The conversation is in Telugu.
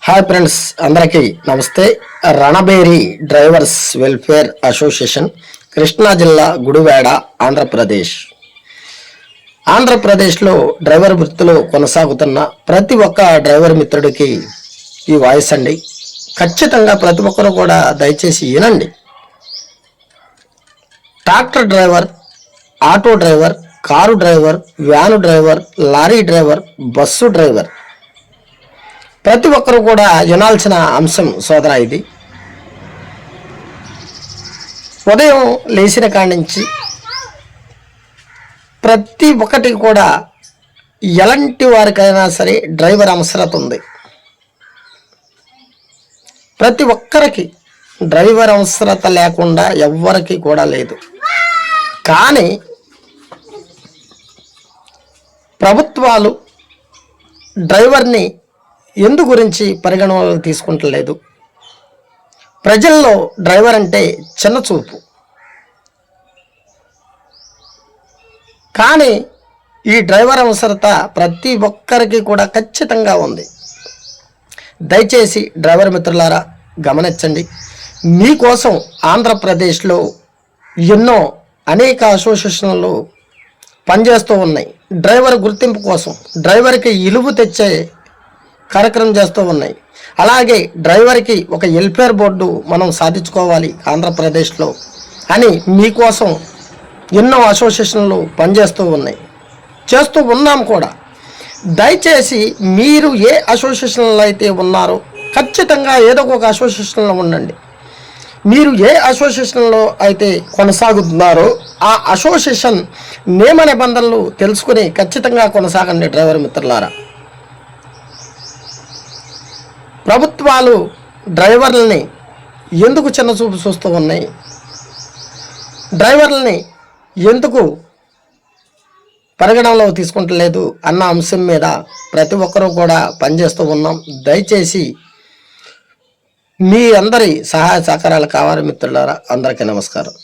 హాయ్ ఫ్రెండ్స్, అందరికీ నమస్తే. రణబేరి డ్రైవర్స్ వెల్ఫేర్ అసోసియేషన్, కృష్ణా జిల్లా, గుడివాడ, ఆంధ్రప్రదేశ్లో డ్రైవర్ వృత్తిలో కొనసాగుతున్న ప్రతి ఒక్క డ్రైవర్ మిత్రుడికి ఈ వాయిస్ అండి. ఖచ్చితంగా ప్రతి ఒక్కరు కూడా దయచేసి వినండి. Tractor driver, auto driver, car driver, van driver, lorry driver, bus driver, ప్రతి ఒక్కరు కూడా వినాల్సిన అంశం సోదరా. ఇది ఉదయం లేచిన కాడి నుంచి ప్రతి ఒక్కటి కూడా ఎలాంటి వారికైనా సరే డ్రైవర్ అవసరత ఉంది. ప్రతి ఒక్కరికి డ్రైవర్ అవసరత లేకుండా ఎవ్వరికి కూడా లేదు. కానీ ప్రభుత్వాలు డ్రైవర్ని ఎందు గురించి పరిగణనలోకి తీసుకుంటలేదు. ప్రజల్లో డ్రైవర్ అంటే చిన్న చూపు. కానీ ఈ డ్రైవర్ అవసరత ప్రతి ఒక్కరికి కూడా ఖచ్చితంగా ఉంది. దయచేసి డ్రైవర్ మిత్రులారా గమనించండి. మీకోసం ఆంధ్రప్రదేశ్లో అనేక అసోసియేషన్లు పనిచేస్తూ ఉన్నాయి. డ్రైవర్ గుర్తింపు కోసం, డ్రైవర్కి ఇలువ తెచ్చే కార్యక్రమం చేస్తూ ఉన్నాయి. అలాగే డ్రైవర్కి ఒక వెల్ఫేర్ బోర్డు మనం సాధించుకోవాలి ఆంధ్రప్రదేశ్లో అని మీకోసం ఎన్నో అసోసియేషన్లు పనిచేస్తూ ఉన్నాయి, చేస్తూ ఉన్నాం కూడా. దయచేసి మీరు ఏ అసోసియేషన్లో అయితే ఉన్నారో ఖచ్చితంగా ఏదో ఒక అసోసియేషన్లో ఉండండి. మీరు ఏ అసోసియేషన్లో అయితే కొనసాగుతున్నారో ఆ అసోసియేషన్ నియమ నిబంధనలు తెలుసుకుని ఖచ్చితంగా కొనసాగండి డ్రైవర్ మిత్రులారా. ప్రభుత్వాలు డ్రైవర్లని ఎందుకు చిన్నచూపు చూస్తూ ఉన్నాయి, డ్రైవర్లని ఎందుకు పరిగణనలో తీసుకుంటలేదు అన్న అంశం మీద ప్రతి ఒక్కరూ కూడా పనిచేస్తూ ఉన్నాం. దయచేసి మీ అందరి సహాయ సహకారాలు కావాలి మిత్రులారా. అందరికీ నమస్కారం.